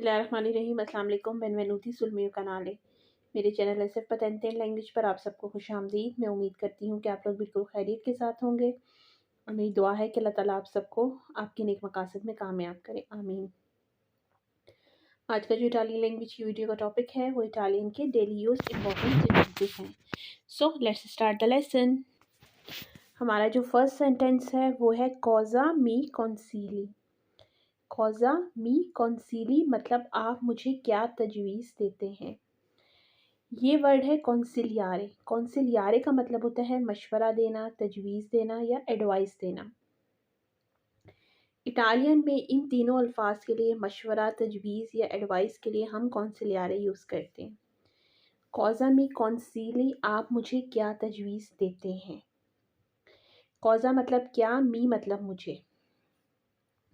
बिस्मिल्लाहिर्रहमानिर्रहीम। अस्सलाम वालेकुम। बेनवेनुती sul mio canale। मेरे चैनल SF पतंते लैंग्वेज पर आप सबको खुशामदीद। मैं उम्मीद करती हूँ कि आप लोग बिल्कुल खैरियत के साथ होंगे और मेरी दुआ है कि अल्लाह ताला आप सबको आपके नेक मकासद में कामयाब करे, आमीन। आज का जो इटालियन लैंग्वेज की वीडियो का टॉपिक है वो इटालियन के डेली यूज इम्पोर्टेंट सेंटेंसेस हैं। So let's start the lesson. हमारा जो फर्स्ट सेंटेंस है वो है कॉजा मी कॉन्सीली। कॉजा मी कॉन्सीली मतलब आप मुझे क्या तजवीज़ देते हैं। ये वर्ड है कॉन्सिलियारे। कॉन्सिलियारे का मतलब होता है मशवरा देना, तजवीज़ देना या एडवाइस देना। इटालियन में इन तीनों अल्फाज के लिए मशवरा, तजवीज़ या एडवाइस के लिए हम कॉन्सिलियारे यूज़ करते हैं। कॉजा मी कॉन्सीली आप मुझे क्या तजवीज़ देते हैं। कॉजा मतलब क्या, मी मतलब मुझे,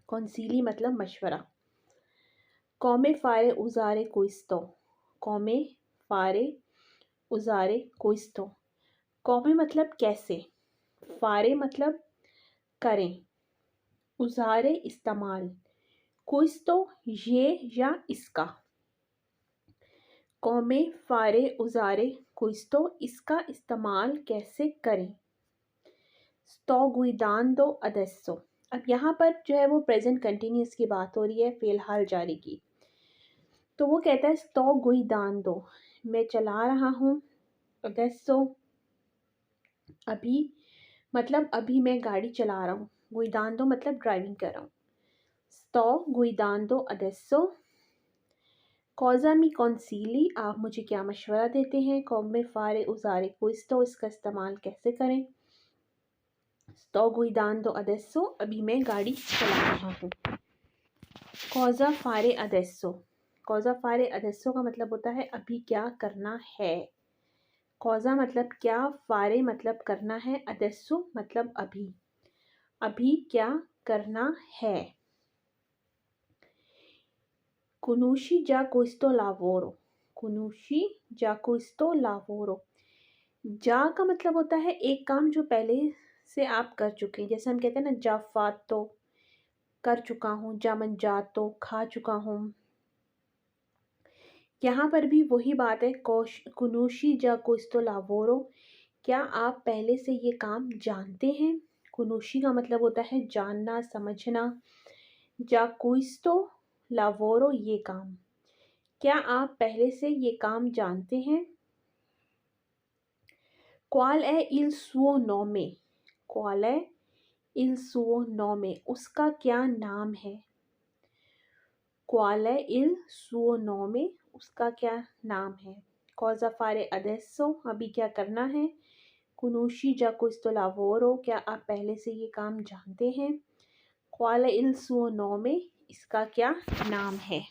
कॉन्सीली मतलब मशवरा। कॉमे फारे उजारे क्विस्तो। कॉमे फारे उजारे क्विस्तो। कॉमे मतलब कैसे, फारे मतलब करें, उजारे इस्तेमाल, क्विस्तो ये या इसका। कॉमे फारे उजारे क्विस्तो इसका इस्तेमाल कैसे करें। स्टो गुइदांडो अडेसो। अब यहाँ पर जो है वो प्रेजेंट कंटिन्यूस की बात हो रही है, फ़िलहाल जारी की। तो वो कहता है स्टो गुइदांडो मैं चला रहा हूँ, अडेसो अभी मतलब अभी मैं गाड़ी चला रहा हूँ, गुइदांडो मतलब ड्राइविंग कर रहा हूँ। स्टो गुइदांडो अडेसो। कॉजा मी कॉन्सीली आप मुझे क्या मशवरा देते हैं। कॉमे फारे उजारे क्विस्तो इसका इस्तेमाल कैसे करें। स्टो गुइदांडो अडेसो अभी मैं गाड़ी चला रहा हूँ। कॉजा फारे अडेसो। कॉजा फारे अडेसो का मतलब होता है अभी क्या करना है। कॉजा मतलब क्या, फारे मतलब करना है, अडेसो मतलब अभी, अभी क्या करना है। कुनूशी जा क्विस्तो लावोरो। कुनूशी जा क्विस्तो लावोरो। जा का मतलब होता है एक काम जो पहले से आप कर चुके हैं। जैसे हम कहते हैं ना जा फातो कर चुका हूँ, जा मंजातो खा चुका हूँ। यहाँ पर भी वही बात है, कुनूशी जा क्विस्तो लावोरो क्या आप पहले से ये काम जानते हैं। कुनूशी का मतलब होता है जानना, समझना। जा क्विस्तो लावोरो ये काम, क्या आप पहले से ये काम जानते हैं। क्वाल है इल सुओ नोमे। क्वाल है इल सुओ नोमे उसका क्या नाम है। क्वाल है इल सुओ नोमे उसका क्या नाम है। कॉजा फारे अडेसो अभी क्या करना है। कुनूशी जा क्विस्तो लावोरो क्या आप पहले से ये काम जानते हैं। क्वाल है इल सुओ नोमे इसका क्या नाम है।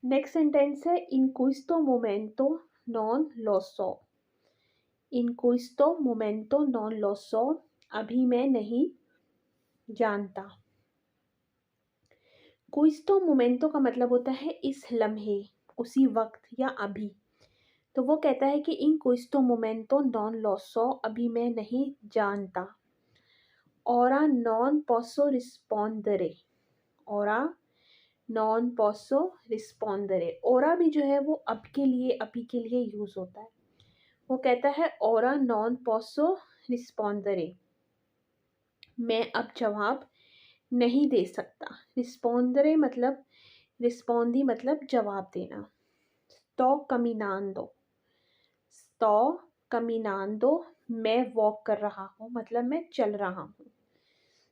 नेक्स्ट सेंटेंस है इन क्विस्तो मोमेंटो नॉन लो सो। इन क्विस्तो मोमेंटो नॉन लो सो अभी मैं नहीं जानता। क्विस्तो मोमेंटो का मतलब होता है इस लम्हे, उसी वक्त या अभी। तो वो कहता है कि इन क्विस्तो मोमेंटो नॉन लो सो अभी मैं नहीं जानता। ओरा नॉन पोसो रिस्पोंडरे। ओरा नॉन पोसो रिस्पोंडरे। ओरा भी जो है वो अब के लिए, अभी के लिए यूज़ होता है। वो कहता है ओरा नॉन पोसो रिस्पोंडरे मैं अब जवाब नहीं दे सकता। रिस्पोंडरे मतलब रिस्पोंदी मतलब जवाब देना। स्टो कमिनांदो। स्टो कमिनांदो मैं वॉक कर रहा हूँ मतलब मैं चल रहा हूँ।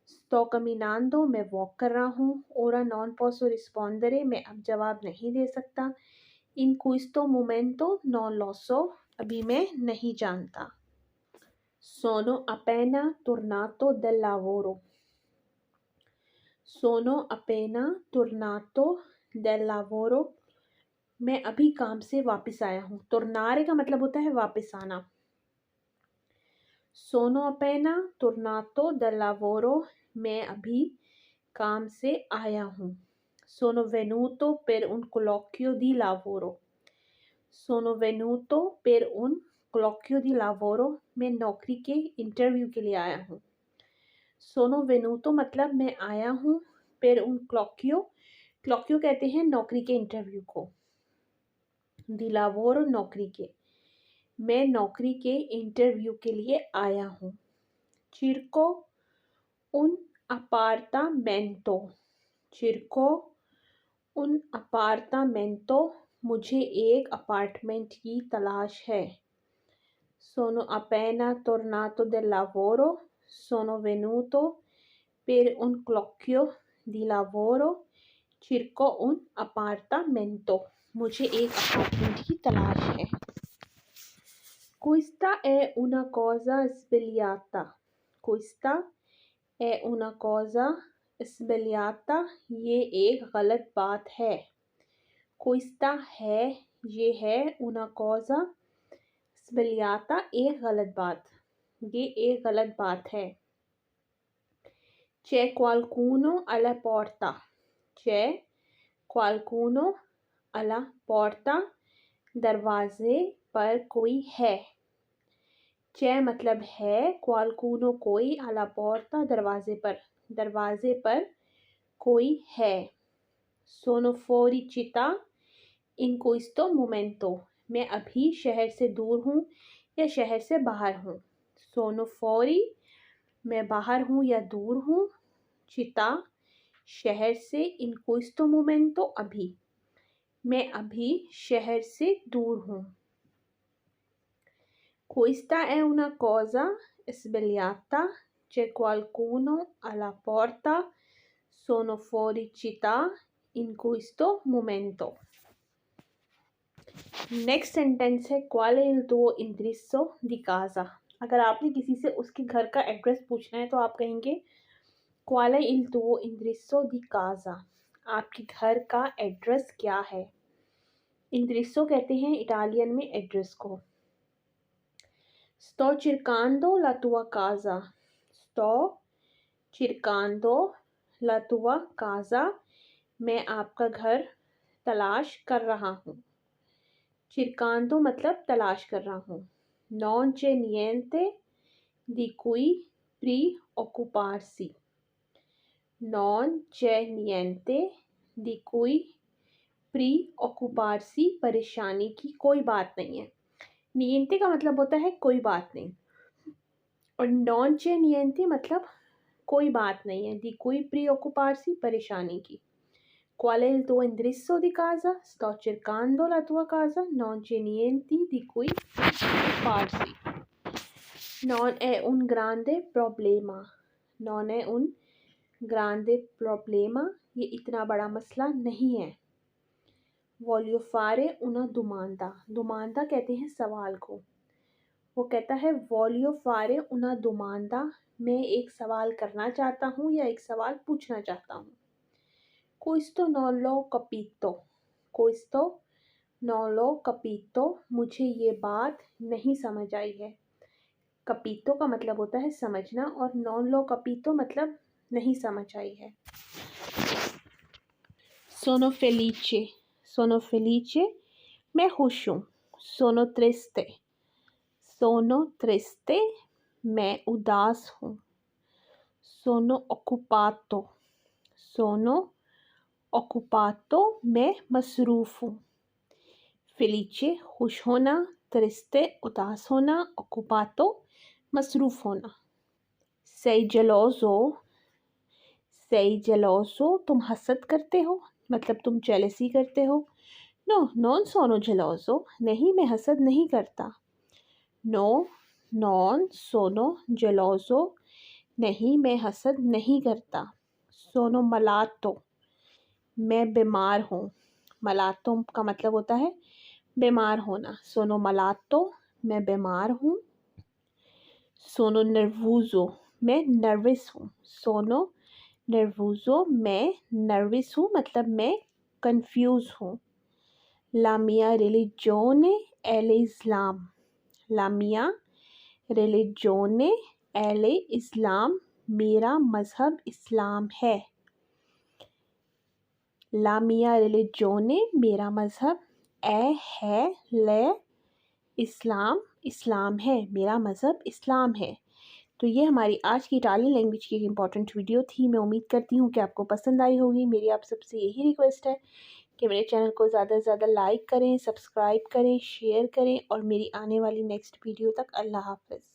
स्टो कमिनांदो मैं वॉक कर रहा हूँ। ओरा नॉन पोसो रिस्पोंडरे मैं अब जवाब नहीं दे सकता। इन क्विस्तो मोमेंटो नॉन लो सो अभी मैं नहीं जानता। सोनो अपेना तुर्नातो del lavoro। सोनो अपेना तुर्नातो del lavoro मैं अभी काम से वापस आया हूँ। तुर्नारे का मतलब होता है वापस आना। सोनो अपेना तुर्नातो del lavoro मैं अभी काम से आया हूँ। सोनो venuto per un colloquio di lavoro। सोनो venuto per un colloquio di lavoro मैं नौकरी के इंटरव्यू के लिए आया हूँ। सोनो वेनुतो मतलब मैं आया हूँ per un clocchio, क्लॉक्यो कहते हैं नौकरी के इंटरव्यू को, di lavoro नौकरी के, मैं नौकरी के इंटरव्यू के लिए आया हूँ। चिरको उन अपार्टामेंटो, चिरको उन अपार्टामेंटो, मुझे एक अपार्टमेंट की तलाश है। Sono appena tornato dal lavoro, sono venuto per un colloquio di lavoro, cerco un appartamento, मुझे एक अपार्टमेंट की तलाश है। Questa è una cosa sbagliata, questa è una cosa sbagliata, ये एक गलत बात है। Questa है, ये है, una cosa sbagliata, एक गलत बात, ये एक गलत बात है। C'è qualcuno alla porta, c'è qualcuno alla porta, दरवाजे पर कोई है। c'è मतलब है, qualcuno कोई, alla porta दरवाजे पर कोई है। Sono fuori città in questo momento, मैं अभी शहर से दूर हूँ या शहर से बाहर हूँ। Sono fuori, मैं बाहर हूँ या दूर हूँ। città, शहर से। in questo momento, अभी, मैं अभी शहर से दूर हूँ। Questa è una cosa sbagliata, c'è qualcuno alla porta, sono fuori città in questo momento। Next sentence है qual è il tuo indirizzo di casa। अगर आपने किसी से उसके घर का एड्रेस पूछना है तो आप कहेंगे qual è il tuo indirizzo di casa, आपके घर का एड्रेस क्या है। इंद्रिसो कहते हैं इटालियन में एड्रेस को। sto cercando la tua casa, sto cercando la tua casa, मैं आपका घर तलाश कर रहा हूँ। cercando मतलब तलाश कर रहा हूँ। non c'è niente di cui preoccuparsi, non c'è niente di cui preoccuparsi, परेशानी की कोई बात नहीं है। niente का मतलब होता है कोई बात नहीं, और non c'è niente मतलब कोई बात नहीं है। di cui preoccuparsi, परेशानी की। Qual è il tuo indirizzo di casa? Sto cercando la tua casa, non c'è niente di cui preoccuparsi। Non è un grande problema, non è un grande problema, ये इतना बड़ा मसला नहीं है। Voglio fare una domanda, domanda कहते हैं सवाल को। वो कहता है voglio fare una domanda, मैं एक सवाल करना चाहता हूँ या एक सवाल पूछना चाहता हूँ। Questo non l'ho capito, questo non l'ho capito, मुझे ये बात नहीं समझ आई है। capito का मतलब होता है समझना, और non l'ho capito मतलब नहीं समझ आई है। sono felice, sono felice, मैं खुश हूँ। sono triste, sono triste, मैं उदास हूँ। sono occupato, sono occupato, मैं मसरूफ़ हूँ। felice खुश होना, triste उदास होना, occupato मसरूफ़ होना। sei geloso, sei geloso, तुम हसद करते हो, मतलब तुम जेलसी करते हो। no, non sono geloso, नहीं मैं हसद नहीं करता। no, non sono geloso, नहीं मैं हसद नहीं करता। sono malato, मैं बीमार हूँ। malato का मतलब होता है बीमार होना। sono malato, मैं बीमार हूँ। sono nervoso, मैं नर्वस हूँ। sono nervoso, मैं नर्वस हूँ, मतलब मैं कंफ्यूज हूँ। la mia religione è l'Islam, la mia religione è l'Islam, मेरा मज़हब इस्लाम है। la mia religione, मेरा मज़हब, है, ले, इस्लाम, इस्लाम है, मेरा मज़हब इस्लाम है। तो ये हमारी आज की इटालियन लैंग्वेज की एक इम्पॉर्टेंट वीडियो थी। मैं उम्मीद करती हूँ कि आपको पसंद आई होगी। मेरी आप सबसे यही रिक्वेस्ट है कि मेरे चैनल को ज़्यादा से ज़्यादा लाइक करें, सब्सक्राइब करें, शेयर करें और मेरी आने वाली नेक्स्ट वीडियो तक अल्लाह हाफ़िज़।